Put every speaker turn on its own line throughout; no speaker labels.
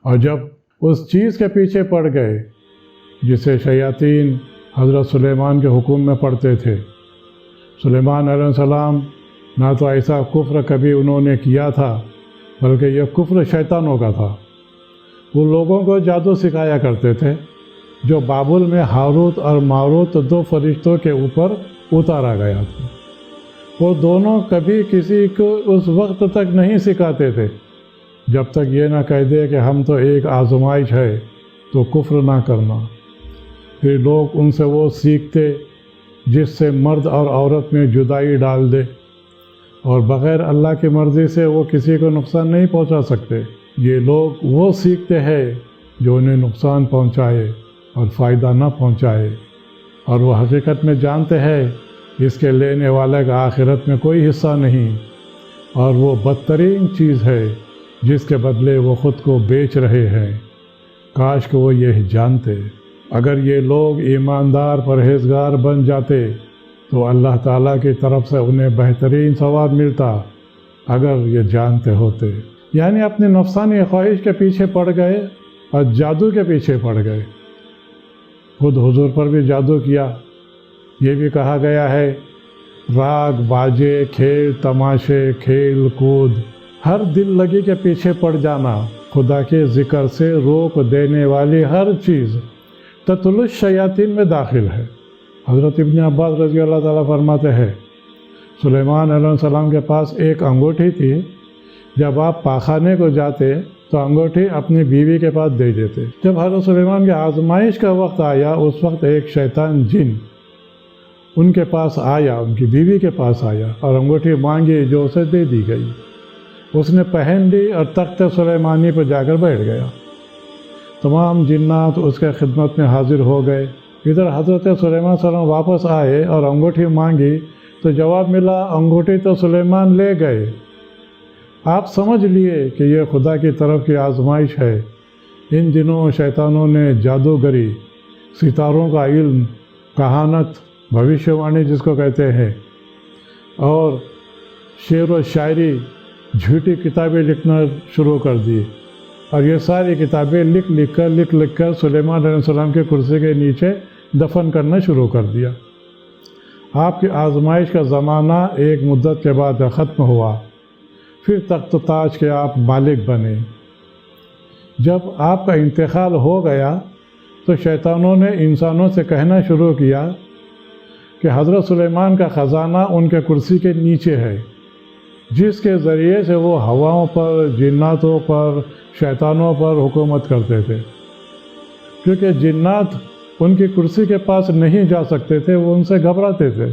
اور جب اس چیز کے پیچھے پڑ گئے جسے شیاطین حضرت سلیمان کے حکم میں پڑھتے تھے، سلیمان علیہ السلام نہ تو ایسا کفر کبھی انہوں نے کیا تھا، بلکہ یہ کفر شیطانوں کا تھا۔ وہ لوگوں کو جادو سکھایا کرتے تھے جو بابل میں ہاروت اور ماروت 2 فرشتوں کے اوپر اتارا گیا تھا۔ وہ دونوں کبھی کسی کو اس وقت تک نہیں سکھاتے تھے جب تک یہ نہ کہہ دے کہ ہم تو ایک آزمائش ہے تو کفر نہ کرنا۔ پھر لوگ ان سے وہ سیکھتے جس سے مرد اور عورت میں جدائی ڈال دے، اور بغیر اللہ کی مرضی سے وہ کسی کو نقصان نہیں پہنچا سکتے۔ یہ لوگ وہ سیکھتے ہیں جو انہیں نقصان پہنچائے اور فائدہ نہ پہنچائے، اور وہ حقیقت میں جانتے ہیں اس کے لینے والے کا آخرت میں کوئی حصہ نہیں، اور وہ بدترین چیز ہے جس کے بدلے وہ خود کو بیچ رہے ہیں۔ کاش کہ وہ یہ جانتے۔ اگر یہ لوگ ایماندار پرہیزگار بن جاتے تو اللہ تعالیٰ کی طرف سے انہیں بہترین ثواب ملتا اگر یہ جانتے ہوتے۔ یعنی اپنی نفسانی خواہش کے پیچھے پڑ گئے اور جادو کے پیچھے پڑ گئے۔ خود حضور پر بھی جادو کیا۔ یہ بھی کہا گیا ہے، راگ باجے، کھیل تماشے، کھیل کود، ہر دل لگی کے پیچھے پڑ جانا، خدا کے ذکر سے روک دینے والی ہر چیز تطل الشیاطین میں داخل ہے۔ حضرت ابن عباس رضی اللہ تعالیٰ فرماتے ہیں، سلیمان علیہ السلام کے پاس ایک انگوٹھی تھی۔ جب آپ پاخانے کو جاتے تو انگوٹھی اپنی بیوی کے پاس دے دیتے۔ جب حضرت سلیمان کے آزمائش کا وقت آیا، اس وقت ایک شیطان جن ان کے پاس آیا، ان کی بیوی کے پاس آیا اور انگوٹھی مانگی جو اسے دے دی گئی۔ اس نے پہن لی اور تخت سلیمانی پر جا کر بیٹھ گیا۔ تمام جنات اس کے خدمت میں حاضر ہو گئے۔ ادھر حضرت سلیمان صلی اللہ علیہ وسلم واپس آئے اور انگوٹھی مانگی تو جواب ملا، انگوٹھی تو سلیمان لے گئے۔ آپ سمجھ لیے کہ یہ خدا کی طرف کی آزمائش ہے۔ ان دنوں شیطانوں نے جادوگری، ستاروں کا علم، کہانت، بھوشیوانی جس کو کہتے ہیں، اور شعر و شاعری، جھوٹی کتابیں لکھنا شروع کر دی، اور یہ ساری کتابیں لکھ کر سلیمان علیہ السلام کے کرسی کے نیچے دفن کرنا شروع کر دیا۔ آپ کی آزمائش کا زمانہ ایک مدت کے بعد ختم ہوا۔ پھر تخت و تاج کے آپ مالک بنے۔ جب آپ کا انتقال ہو گیا تو شیطانوں نے انسانوں سے کہنا شروع کیا کہ حضرت سلیمان کا خزانہ ان کے کرسی کے نیچے ہے، جس کے ذریعے سے وہ ہواؤں پر، جناتوں پر، شیطانوں پر حکومت کرتے تھے۔ کیونکہ جنات ان کی کرسی کے پاس نہیں جا سکتے تھے، وہ ان سے گھبراتے تھے،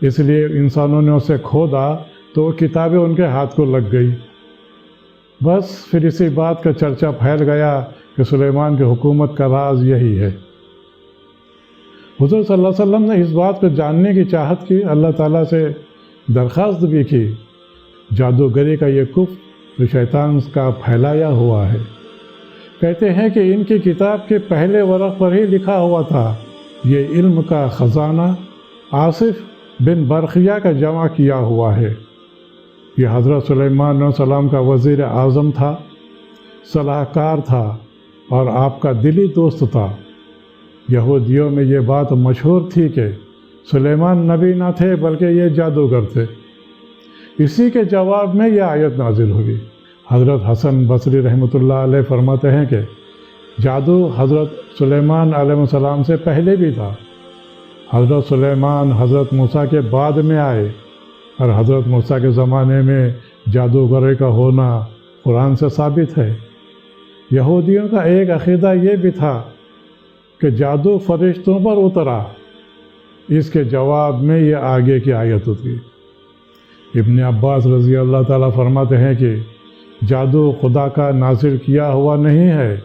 اس لیے انسانوں نے اسے کھودا تو وہ کتابیں ان کے ہاتھ کو لگ گئی۔ بس پھر اسی بات کا چرچا پھیل گیا کہ سلیمان کی حکومت کا راز یہی ہے۔ حضور صلی اللہ علیہ وسلم نے اس بات کو جاننے کی چاہت کی، اللہ تعالیٰ سے درخواست بھی کی۔ جادوگری کا یہ کفر تو شیطان کا پھیلایا ہوا ہے۔ کہتے ہیں کہ ان کی کتاب کے پہلے ورق پر ہی لکھا ہوا تھا، یہ علم کا خزانہ آصف بن برقیہ کا جمع کیا ہوا ہے۔ یہ حضرت سلیمان علیہ السلام کا وزیر اعظم تھا، صلاح کار تھا اور آپ کا دلی دوست تھا۔ یہودیوں میں یہ بات مشہور تھی کہ سلیمان نبی نہ تھے بلکہ یہ جادوگر تھے۔ اسی کے جواب میں یہ آیت نازل ہوئی۔ حضرت حسن بصری رحمۃ اللہ علیہ فرماتے ہیں کہ جادو حضرت سلیمان علیہ السلام سے پہلے بھی تھا۔ حضرت سلیمان حضرت موسیٰ کے بعد میں آئے، اور حضرت موسیٰ کے زمانے میں جادوگری کا ہونا قرآن سے ثابت ہے۔ یہودیوں کا ایک عقیدہ یہ بھی تھا کہ جادو فرشتوں پر اترا۔ اس کے جواب میں یہ آگے کی آیت اتری۔ ابن عباس رضی اللہ تعالیٰ فرماتے ہیں کہ جادو خدا کا نازل کیا ہوا نہیں ہے۔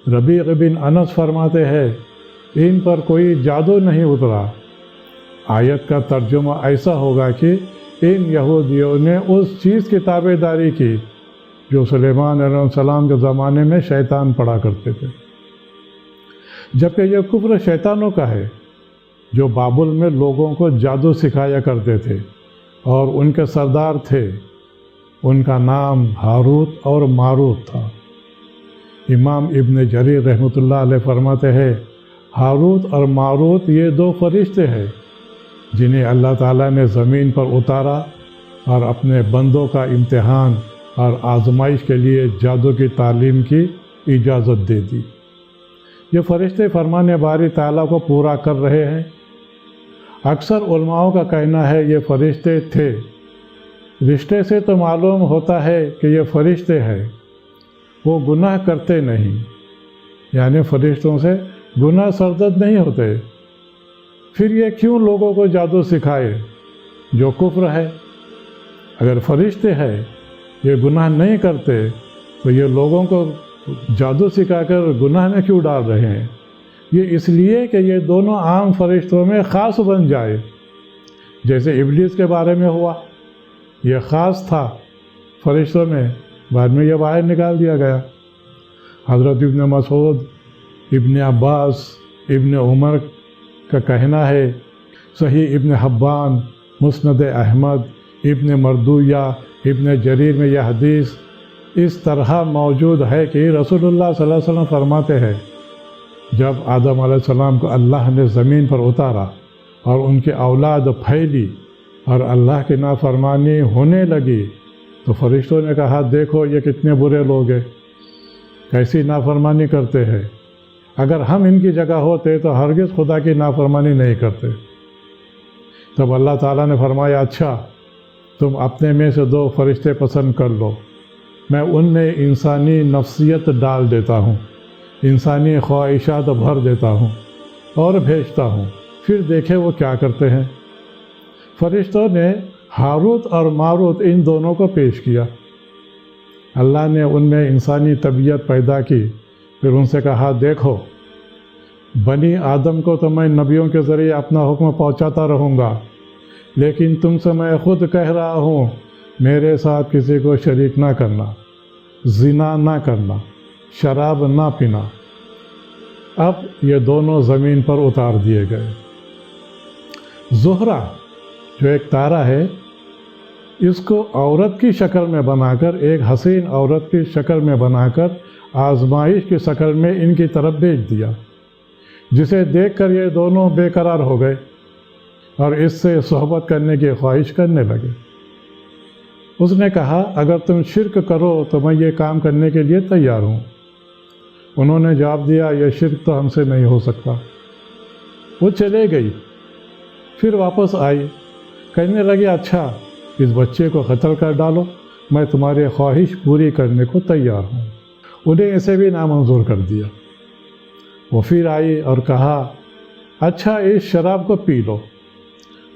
ربیع بن انس فرماتے ہیں ان پر کوئی جادو نہیں اترا۔ آیت کا ترجمہ ایسا ہوگا کہ ان یہودیوں نے اس چیز کی تابع داری کی جو سلیمان علیہ السلام کے زمانے میں شیطان پڑھا کرتے تھے، جبکہ یہ کفر شیطانوں کا ہے جو بابل میں لوگوں کو جادو سکھایا کرتے تھے، اور ان کے سردار تھے، ان کا نام ہاروت اور ماروت تھا۔ امام ابن جریر رحمۃ اللہ علیہ فرماتے ہیں ہاروت اور ماروت یہ دو فرشتے ہیں جنہیں اللہ تعالیٰ نے زمین پر اتارا اور اپنے بندوں کا امتحان اور آزمائش کے لیے جادو کی تعلیم کی اجازت دے دی۔ یہ فرشتے فرمان باری تعالیٰ کو پورا کر رہے ہیں۔ اکثر علماؤں کا کہنا ہے یہ فرشتے تھے۔ رشتے سے تو معلوم ہوتا ہے کہ یہ فرشتے ہیں، وہ گناہ کرتے نہیں، یعنی فرشتوں سے گناہ سرزد نہیں ہوتے۔ پھر یہ کیوں لوگوں کو جادو سکھائے جو کفر ہے؟ اگر فرشتے ہیں یہ گناہ نہیں کرتے تو یہ لوگوں کو جادو سکھا کر گناہ میں کیوں ڈال رہے ہیں؟ یہ اس لیے کہ یہ دونوں عام فرشتوں میں خاص بن جائے، جیسے ابلیس کے بارے میں ہوا، یہ خاص تھا فرشتوں میں، بعد میں یہ باہر نکال دیا گیا۔ حضرت ابن مسعود، ابن عباس، ابن عمر کا کہنا ہے، صحیح ابن حبان، مسند احمد، ابن مردویہ، ابن جریر میں یہ حدیث اس طرح موجود ہے کہ رسول اللہ صلی اللہ علیہ وسلم فرماتے ہیں جب آدم علیہ السلام کو اللہ نے زمین پر اتارا اور ان کی اولاد پھیلی اور اللہ کی نافرمانی ہونے لگی تو فرشتوں نے کہا دیکھو یہ کتنے برے لوگ ہیں، کیسی نافرمانی کرتے ہیں، اگر ہم ان کی جگہ ہوتے تو ہرگز خدا کی نافرمانی نہیں کرتے۔ تب اللہ تعالیٰ نے فرمایا اچھا تم اپنے میں سے دو فرشتے پسند کر لو، میں ان میں انسانی نفسیت ڈال دیتا ہوں، انسانی خواہشات بھر دیتا ہوں اور بھیجتا ہوں، پھر دیکھیں وہ کیا کرتے ہیں۔ فرشتوں نے ہاروت اور ماروت ان دونوں کو پیش کیا۔ اللہ نے ان میں انسانی طبیعت پیدا کی، پھر ان سے کہا دیکھو بنی آدم کو تو میں نبیوں کے ذریعے اپنا حکم پہنچاتا رہوں گا، لیکن تم سے میں خود کہہ رہا ہوں میرے ساتھ کسی کو شریک نہ کرنا، زنا نہ کرنا، شراب نہ پینا۔ اب یہ دونوں زمین پر اتار دیے گئے۔ زہرہ جو ایک تارہ ہے، اس کو عورت کی شکل میں بنا کر، ایک حسین عورت کی شکل میں بنا کر آزمائش کی شکل میں ان کی طرف بھیج دیا، جسے دیکھ کر یہ دونوں بے قرار ہو گئے اور اس سے صحبت کرنے کی خواہش کرنے لگے۔ اس نے کہا اگر تم شرک کرو تو میں یہ کام کرنے کے لیے تیار ہوں۔ انہوں نے جواب دیا یہ شرک تو ہم سے نہیں ہو سکتا۔ وہ چلے گئی، پھر واپس آئی، کہنے لگی اچھا اس بچے کو قتل کر ڈالو، میں تمہاری خواہش پوری کرنے کو تیار ہوں۔ انہیں اسے بھی نامنظور کر دیا۔ وہ پھر آئی اور کہا اچھا اس شراب کو پی لو۔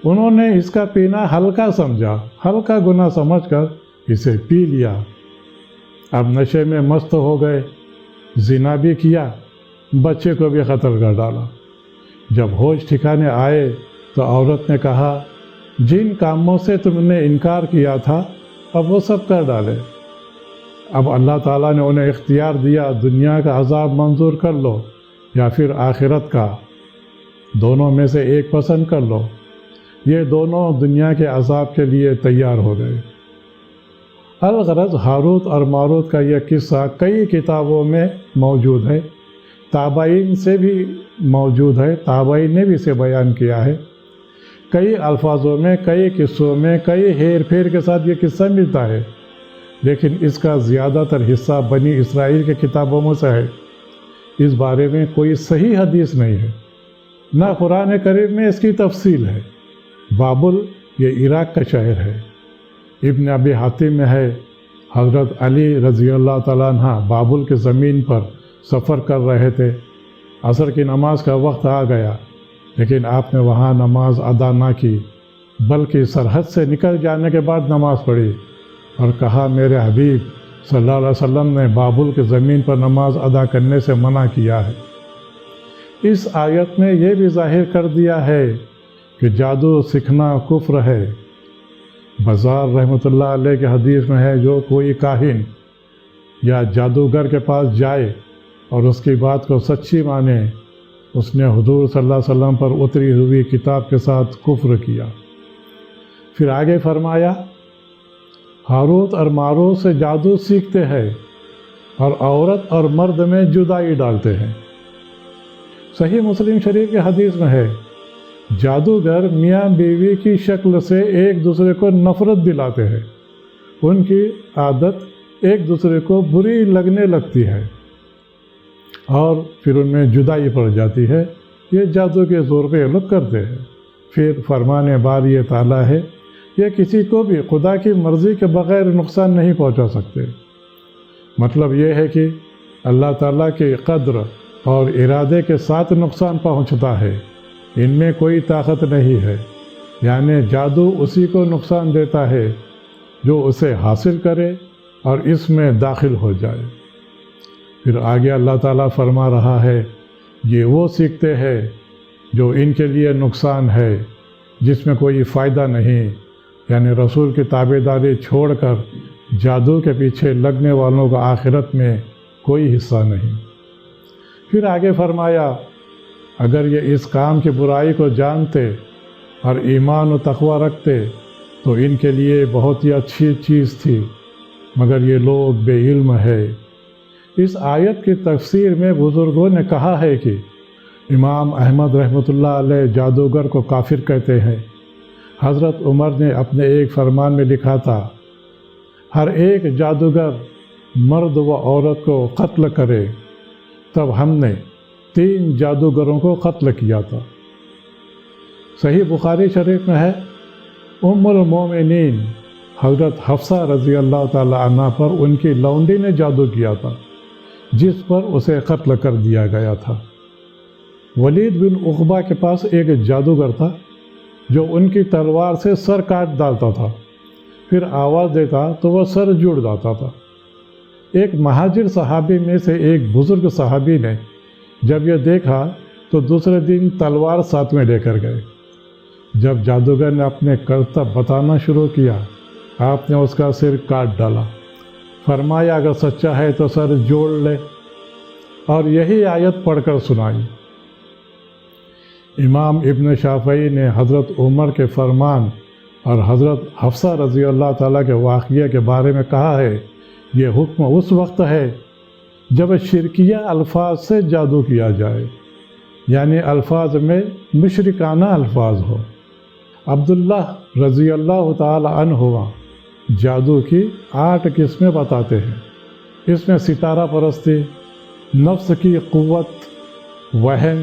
انہوں نے اس کا پینا ہلکا سمجھا، ہلکا گناہ سمجھ کر اسے پی لیا۔ اب نشے میں مست ہو گئے، زنا بھی کیا، بچے کو بھی قتل کر ڈالا۔ جب ہوش ٹھکانے آئے تو عورت نے کہا جن کاموں سے تم نے انکار کیا تھا اب وہ سب کر ڈالے۔ اب اللہ تعالیٰ نے انہیں اختیار دیا دنیا کا عذاب منظور کر لو یا پھر آخرت کا، دونوں میں سے ایک پسند کر لو۔ یہ دونوں دنیا کے عذاب کے لیے تیار ہو گئے۔ الغرض ہاروت اور ماروت کا یہ قصہ کئی کتابوں میں موجود ہے، تابعین سے بھی موجود ہے، تابعین نے بھی اسے بیان کیا ہے۔ کئی الفاظوں میں، کئی قصوں میں، کئی ہیر پھیر کے ساتھ یہ قصہ ملتا ہے، لیکن اس کا زیادہ تر حصہ بنی اسرائیل کے کتابوں میں سے ہے۔ اس بارے میں کوئی صحیح حدیث نہیں ہے، نہ قرآن کریم میں اس کی تفصیل ہے۔ بابل یہ عراق کا شہر ہے۔ ابن ابی حاتم میں ہے حضرت علی رضی اللہ تعالیٰ عنہ بابل کی زمین پر سفر کر رہے تھے، عصر کی نماز کا وقت آ گیا، لیکن آپ نے وہاں نماز ادا نہ کی، بلکہ سرحد سے نکل جانے کے بعد نماز پڑھی اور کہا میرے حبیب صلی اللہ علیہ وسلم نے بابل کی زمین پر نماز ادا کرنے سے منع کیا ہے۔ اس آیت میں یہ بھی ظاہر کر دیا ہے کہ جادو سیکھنا کفر ہے۔ بزار رحمۃ اللہ علیہ کے حدیث میں ہے جو کوئی کاہن یا جادوگر کے پاس جائے اور اس کی بات کو سچی مانے، اس نے حضور صلی اللہ علیہ وسلم پر اتری ہوئی کتاب کے ساتھ کفر کیا۔ پھر آگے فرمایا ہاروت اور ماروت سے جادو سیکھتے ہیں، اور عورت اور مرد میں جدائی ڈالتے ہیں۔ صحیح مسلم شریف کی حدیث میں ہے، جادوگر میاں بیوی کی شکل سے ایک دوسرے کو نفرت دلاتے ہیں، ان کی عادت ایک دوسرے کو بری لگنے لگتی ہے اور پھر ان میں جدائی پڑ جاتی ہے۔ یہ جادو کے زور پہ یہ لوگ کرتے ہیں۔ پھر فرمان باری تعالیٰ ہے، یہ کسی کو بھی خدا کی مرضی کے بغیر نقصان نہیں پہنچا سکتے۔ مطلب یہ ہے کہ اللہ تعالیٰ کے قدر اور ارادے کے ساتھ نقصان پہنچتا ہے، ان میں کوئی طاقت نہیں ہے۔ یعنی جادو اسی کو نقصان دیتا ہے جو اسے حاصل کرے اور اس میں داخل ہو جائے۔ پھر آگے اللہ تعالیٰ فرما رہا ہے، یہ وہ سیکھتے ہیں جو ان کے لیے نقصان ہے، جس میں کوئی فائدہ نہیں، یعنی رسول کی تابعداری چھوڑ کر جادو کے پیچھے لگنے والوں کو آخرت میں کوئی حصہ نہیں۔ پھر آگے فرمایا، اگر یہ اس کام کی برائی کو جانتے اور ایمان و تقوی رکھتے تو ان کے لیے بہت ہی اچھی چیز تھی، مگر یہ لوگ بے علم ہے۔ اس آیت کی تفسیر میں بزرگوں نے کہا ہے کہ امام احمد رحمۃ اللہ علیہ جادوگر کو کافر کہتے ہیں۔ حضرت عمر نے اپنے ایک فرمان میں لکھا تھا، ہر ایک جادوگر مرد و عورت کو قتل کرے، تب ہم نے 3 جادوگروں کو قتل کیا تھا۔ صحیح بخاری شریف میں ہے، ام المومنین حضرت حفصہ رضی اللہ تعالی عنہ پر ان کی لونڈی نے جادو کیا تھا، جس پر اسے قتل کر دیا گیا تھا۔ ولید بن عقبہ کے پاس ایک جادوگر تھا جو ان کی تلوار سے سر کاٹ ڈالتا تھا، پھر آواز دیتا تو وہ سر جڑ جاتا تھا۔ ایک مہاجر صحابی میں سے ایک بزرگ صحابی نے جب یہ دیکھا تو دوسرے دن تلوار ساتھ میں لے کر گئے۔ جب جادوگر نے اپنے کرتب بتانا شروع کیا، آپ نے اس کا سر کاٹ ڈالا، فرمایا اگر سچا ہے تو سر جوڑ لے، اور یہی آیت پڑھ کر سنائی۔ امام ابن شافعی نے حضرت عمر کے فرمان اور حضرت حفصہ رضی اللہ تعالیٰ کے واقعے کے بارے میں کہا ہے، یہ حکم اس وقت ہے جب شرکیہ الفاظ سے جادو کیا جائے، یعنی الفاظ میں مشرکانہ الفاظ ہو۔ عبداللہ رضی اللہ تعالی عنہ جادو کی 8 قسمیں بتاتے ہیں۔ اس میں ستارہ پرستی، نفس کی قوت، وہم،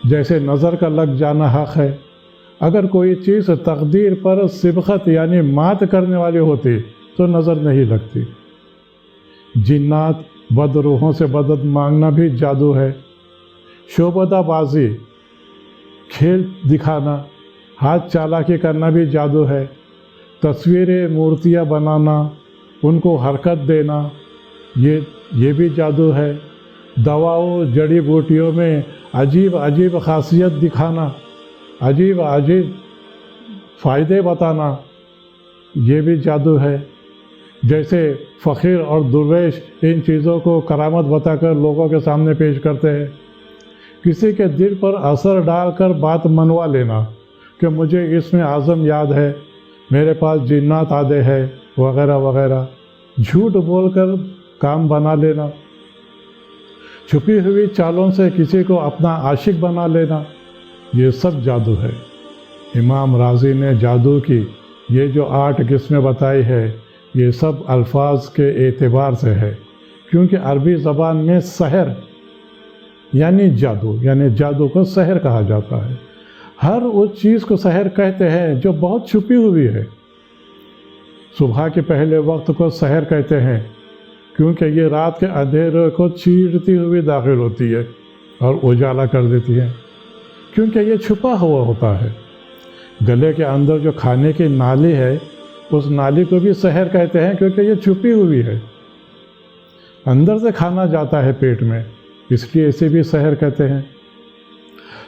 جیسے نظر کا لگ جانا حق ہے، اگر کوئی چیز تقدیر پر سبقت یعنی مات کرنے والی ہوتی تو نظر نہیں لگتی۔ جنات، بد روحوں سے مدد مانگنا بھی جادو ہے۔ شعبدہ بازی، کھیل دکھانا، ہاتھ چالاکی کرنا بھی جادو ہے۔ تصویریں، مورتیاں بنانا، ان کو حرکت دینا، یہ بھی جادو ہے۔ دواؤں، جڑی بوٹیوں میں عجیب عجیب خاصیت دکھانا، عجیب عجیب فائدے بتانا، یہ بھی جادو ہے۔ جیسے فقیر اور درویش ان چیزوں کو کرامت بتا کر لوگوں کے سامنے پیش کرتے ہیں۔ کسی کے دل پر اثر ڈال کر بات منوا لینا کہ مجھے اس میں اعظم یاد ہے، میرے پاس جنات آدھے ہیں، وغیرہ وغیرہ، جھوٹ بول کر کام بنا لینا، چھپی ہوئی چالوں سے کسی کو اپنا عاشق بنا لینا، یہ سب جادو ہے۔ امام رازی نے جادو کی یہ جو 8 قسمیں بتائی ہے، یہ سب الفاظ کے اعتبار سے ہے، کیونکہ عربی زبان میں سحر یعنی جادو کو سحر کہا جاتا ہے۔ ہر اس چیز کو سحر کہتے ہیں جو بہت چھپی ہوئی ہے۔ صبح کے پہلے وقت کو سحر کہتے ہیں کیونکہ یہ رات کے اندھیرے کو چیرتی ہوئی داخل ہوتی ہے اور اجالا کر دیتی ہے، کیونکہ یہ چھپا ہوا ہوتا ہے۔ گلے کے اندر جو کھانے کی نالی ہے، اس نالی کو بھی سحر کہتے ہیں کیونکہ یہ چھپی ہوئی ہے، اندر سے کھانا جاتا ہے پیٹ میں، اس لیے اسے بھی سحر کہتے ہیں۔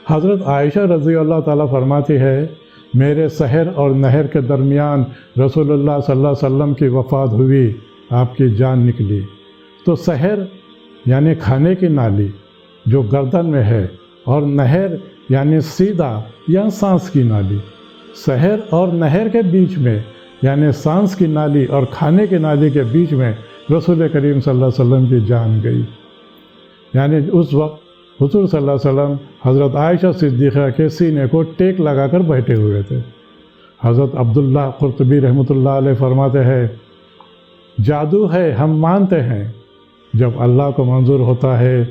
حضرت عائشہ رضی اللہ تعالیٰ فرماتی ہے، میرے سحر اور نہر کے درمیان رسول اللہ صلی اللہ علیہ وسلم کی وفات ہوئی، آپ کی جان نکلی۔ تو سحر یعنی کھانے کی نالی جو گردن میں ہے، اور نہر یعنی سیدھا یا سانس کی نالی۔ سحر اور نہر کے بیچ میں یعنی سانس کی نالی اور کھانے کی نالی کے بیچ میں رسول کریم صلی اللہ علیہ وسلم کی جان گئی۔ یعنی اس وقت حضور صلی اللہ علیہ وسلم حضرت عائشہ صدیقہ کے سینے کو ٹیک لگا کر بیٹھے ہوئے تھے۔ حضرت عبداللہ قرطبی رحمۃ اللہ علیہ فرماتے ہیں جادو ہے ہم مانتے ہیں، جب اللہ کو منظور ہوتا ہے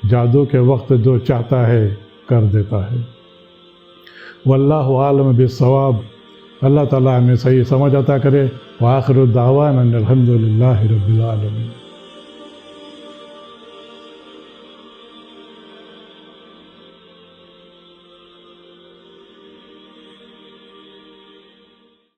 جادو کے وقت جو چاہتا ہے کر دیتا ہے۔ واللہ عالم بالصواب، اللہ تعالیٰ ہمیں صحیح سمجھ عطا کرے۔ وآخر الدعوانا ان الحمد للہ رب العالمین۔